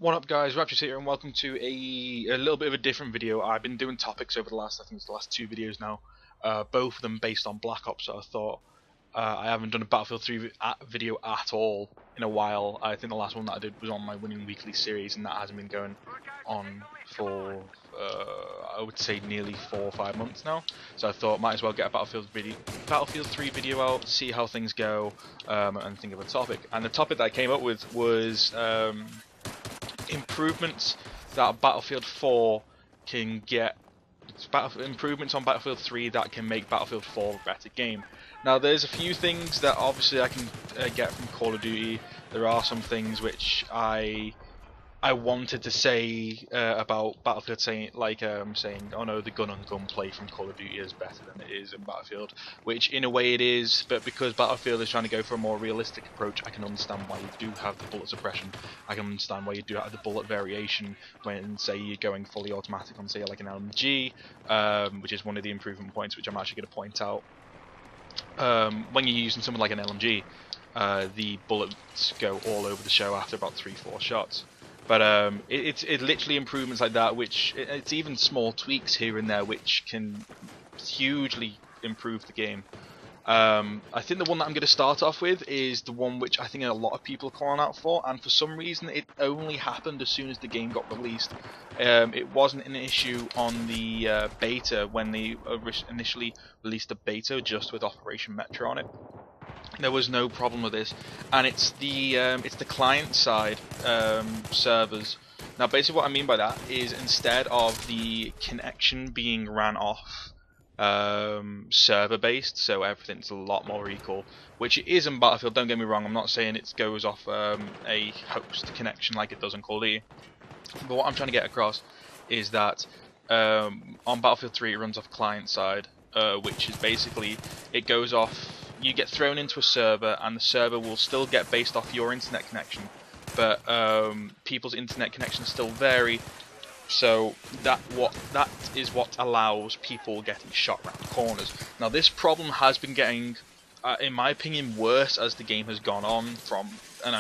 What up guys, Rapture's here and welcome to a little bit of a different video. I've been doing topics over the last, I think it's the last two videos now, both of them based on Black Ops, so I thought I haven't done a Battlefield 3 video at all in a while. I think the last one that I did was on my Winning Weekly series and that hasn't been going on for, I would say nearly 4 or 5 months now. So I thought might as well get a Battlefield 3 video out, see how things go, and think of a topic. And the topic that I came up with was improvements that Battlefield 4 can get, improvements on Battlefield 3 that can make Battlefield 4 a better game. Now there's a few things that obviously I can get from Call of Duty. There are some things which I wanted to say about Battlefield, saying oh no, the gun-on-gun play from Call of Duty is better than it is in Battlefield, which in a way it is, but because Battlefield is trying to go for a more realistic approach, I can understand why you do have the bullet suppression. I can understand why you do have the bullet variation when, say, you're going fully automatic on, say, like an LMG, which is one of the improvement points which I'm actually going to point out. When you're using something like an LMG, the bullets go all over the show after about 3-4 shots. But it's literally improvements like that, which it's even small tweaks here and there which can hugely improve the game. I think the one that I'm going to start off with is the one which I think a lot of people are calling out for, and for some reason it only happened as soon as the game got released. It wasn't an issue on the beta when they initially released the beta just with Operation Metro on it. There was no problem with this, and it's the client side servers. Now basically what I mean by that is, instead of the connection being ran off server based, so everything's a lot more equal, which it is in Battlefield, don't get me wrong, I'm not saying it goes off a host connection like it does in Call of Duty, but what I'm trying to get across is that on Battlefield 3 it runs off client side, which is basically, it goes off, you get thrown into a server and the server will still get based off your internet connection, but people's internet connections still vary, so that is what allows people getting shot around corners. Now this problem has been getting, in my opinion, worse as the game has gone on from, and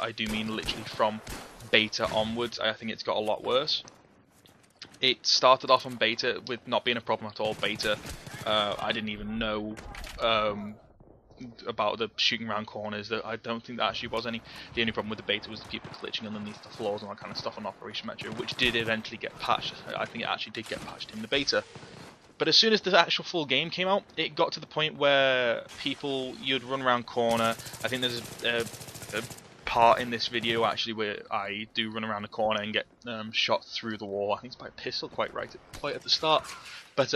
I do mean literally from beta onwards. I think it's got a lot worse. It started off on beta with not being a problem at all. Beta, I didn't even know about the shooting around corners. That I don't think that actually was any. The only problem with the beta was the people glitching underneath the floors and all that kind of stuff on Operation Metro, which did eventually get patched. I think it actually did get patched in the beta. But as soon as the actual full game came out, it got to the point where you'd run around corner. I think there's a part in this video actually where I do run around the corner and get shot through the wall. I think it's by a pistol, quite at the start. But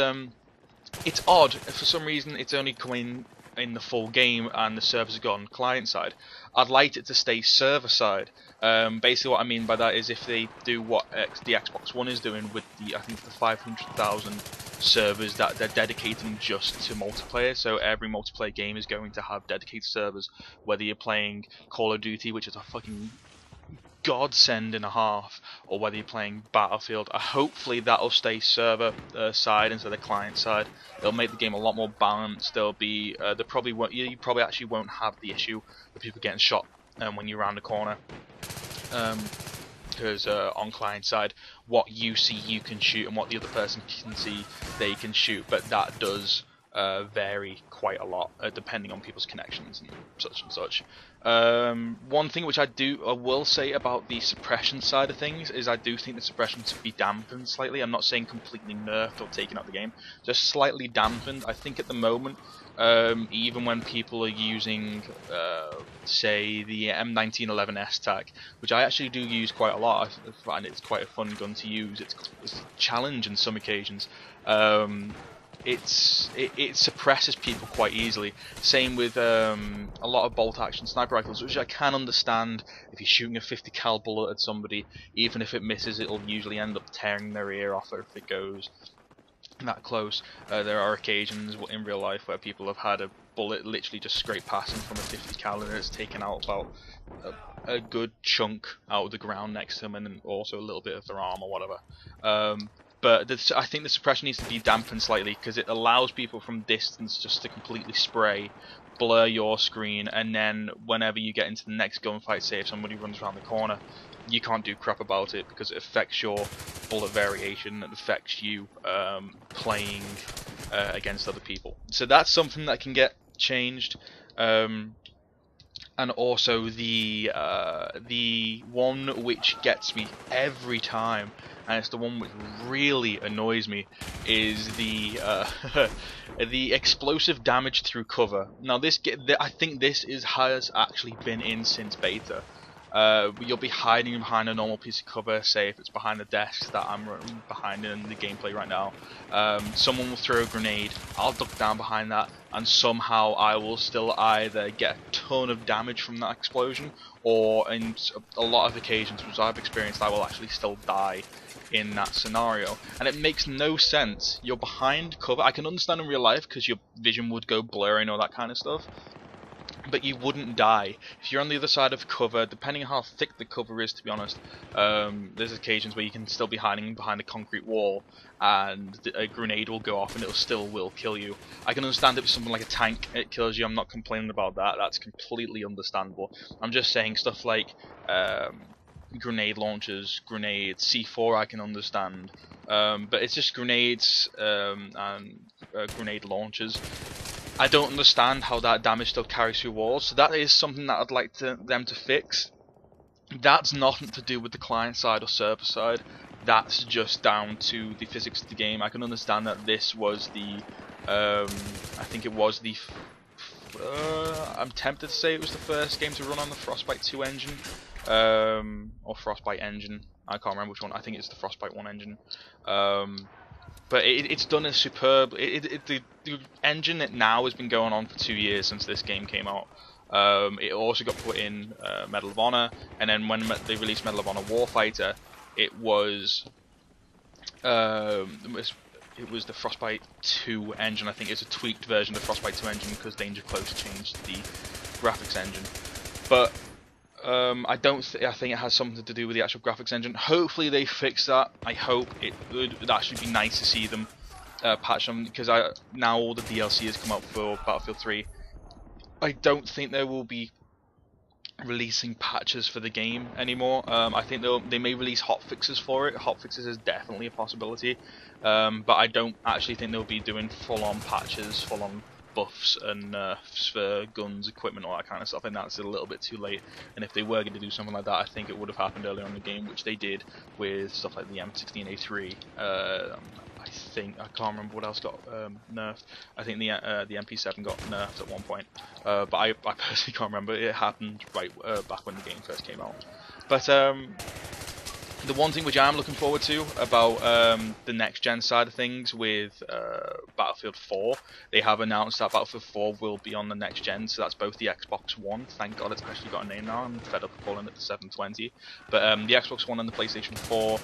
it's odd, for some reason it's only coming in the full game and the servers have gone client side. I'd like it to stay server side. Basically what I mean by that is if they do what the Xbox One is doing with the, I think the 500,000 servers that they're dedicating just to multiplayer, so every multiplayer game is going to have dedicated servers, whether you're playing Call of Duty, which is a fucking godsend and a half, or whether you're playing Battlefield. Hopefully that'll stay server side instead of client side. It'll make the game a lot more balanced. There'll be you probably actually won't have the issue of people getting shot when you're around the corner, because on client side what you see you can shoot and what the other person can see they can shoot, but that does vary quite a lot depending on people's connections and such. One thing which I will say about the suppression side of things is I do think the suppression should be dampened slightly. I'm not saying completely nerfed or taken out the game, just slightly dampened. I think at the moment, even when people are using say the M1911S tag, which I actually do use quite a lot, I find it's quite a fun gun to use. It's a challenge in some occasions. It suppresses people quite easily. Same with a lot of bolt action sniper rifles, which I can understand. If you're shooting a 50 cal bullet at somebody, even if it misses, it'll usually end up tearing their ear off if it goes that close. There are occasions in real life where people have had a bullet literally just scrape past them from a 50 cal and it's taken out about a good chunk out of the ground next to them, and then also a little bit of their arm or whatever. But I think the suppression needs to be dampened slightly, because it allows people from distance just to completely spray, blur your screen, and then whenever you get into the next gunfight, say if somebody runs around the corner, you can't do crap about it because it affects your bullet variation and affects you playing against other people. So that's something that can get changed. And also the one which gets me every time, and it's the one which really annoys me, is the the explosive damage through cover. Now I think this has actually been in since beta. You'll be hiding behind a normal piece of cover, say if it's behind the desk that I'm running behind in the gameplay right now. Someone will throw a grenade, I'll duck down behind that, and somehow I will still either get a ton of damage from that explosion, or in a lot of occasions, which I've experienced, I will actually still die in that scenario. And it makes no sense. You're behind cover. I can understand in real life because your vision would go blurry and all that kind of stuff, but you wouldn't die if you're on the other side of cover. Depending on how thick the cover is, to be honest, there's occasions where you can still be hiding behind a concrete wall and a grenade will go off and it still will kill you. I can understand if it's something like a tank, it kills you. I'm not complaining about that. That's completely understandable. I'm just saying stuff like grenade launchers, grenades, C4 I can understand, but it's just grenades and grenade launchers. I don't understand how that damage still carries through walls, so that is something that I'd like them to fix. That's nothing to do with the client side or server side, that's just down to the physics of the game. I can understand that this was the, I think it was the, I'm tempted to say it was the first game to run on the Frostbite 2 engine, or Frostbite engine, I can't remember which one, I think it's the Frostbite 1 engine. But it's done a superb. The engine that now has been going on for 2 years since this game came out. It also got put in Medal of Honor, and then when they released Medal of Honor Warfighter, it was the Frostbite 2 engine. I think it's a tweaked version of the Frostbite 2 engine because Danger Close changed the graphics engine. But I think it has something to do with the actual graphics engine. Hopefully they fix that. I hope it would actually be nice to see them patch them, because now all the DLC has come out for Battlefield 3. I don't think they will be releasing patches for the game anymore. I think they may release hotfixes for it. Hotfixes is definitely a possibility, but I don't actually think they'll be doing full-on patches, full-on buffs and nerfs for guns, equipment, all that kind of stuff. And that's a little bit too late. And if they were going to do something like that, I think it would have happened earlier in the game, which they did with stuff like the M16A3. I can't remember what else got nerfed. I think the MP7 got nerfed at one point, but I personally can't remember. It happened right back when the game first came out. But the one thing which I'm looking forward to about the next gen side of things with Battlefield 4, they have announced that Battlefield 4 will be on the next gen, so that's both the Xbox One, thank god it's actually got a name now, I'm fed up of calling it the 720, but the Xbox One and the PlayStation 4,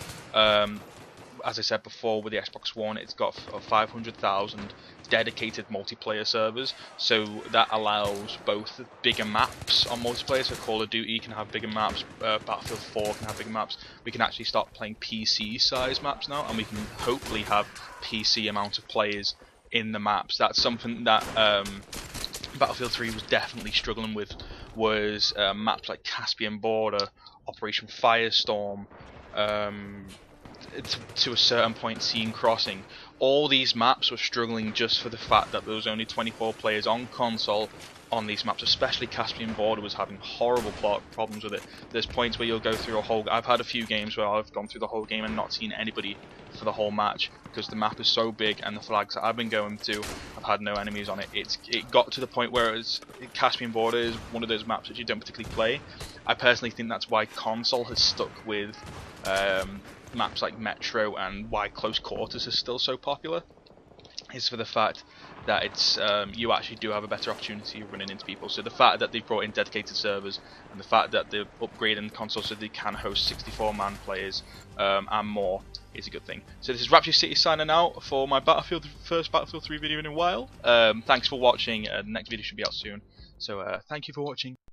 as I said before, with the Xbox One, it's got 500,000 dedicated multiplayer servers, so that allows both bigger maps on multiplayer. So Call of Duty can have bigger maps, Battlefield 4 can have bigger maps. We can actually start playing PC size maps now, and we can hopefully have PC amount of players in the maps. That's something that Battlefield 3 was definitely struggling with, was maps like Caspian Border, Operation Firestorm, to a certain point Scene Crossing. All these maps were struggling just for the fact that there was only 24 players on console on these maps, especially Caspian Border was having horrible problems with it. There's points where you'll go through a whole... I've had a few games where I've gone through the whole game and not seen anybody for the whole match because the map is so big, and the flags that I've been going to, I've had no enemies on it. It got to the point where Caspian Border is one of those maps that you don't particularly play. I personally think that's why console has stuck with maps like Metro, and why Close Quarters is still so popular, is for the fact that it's you actually do have a better opportunity of running into people. So the fact that they've brought in dedicated servers, and the fact that they're upgrading consoles so they can host 64-man players and more, is a good thing. So this is Rapture City signing out for my first Battlefield 3 video in a while. Thanks for watching. The next video should be out soon. So thank you for watching.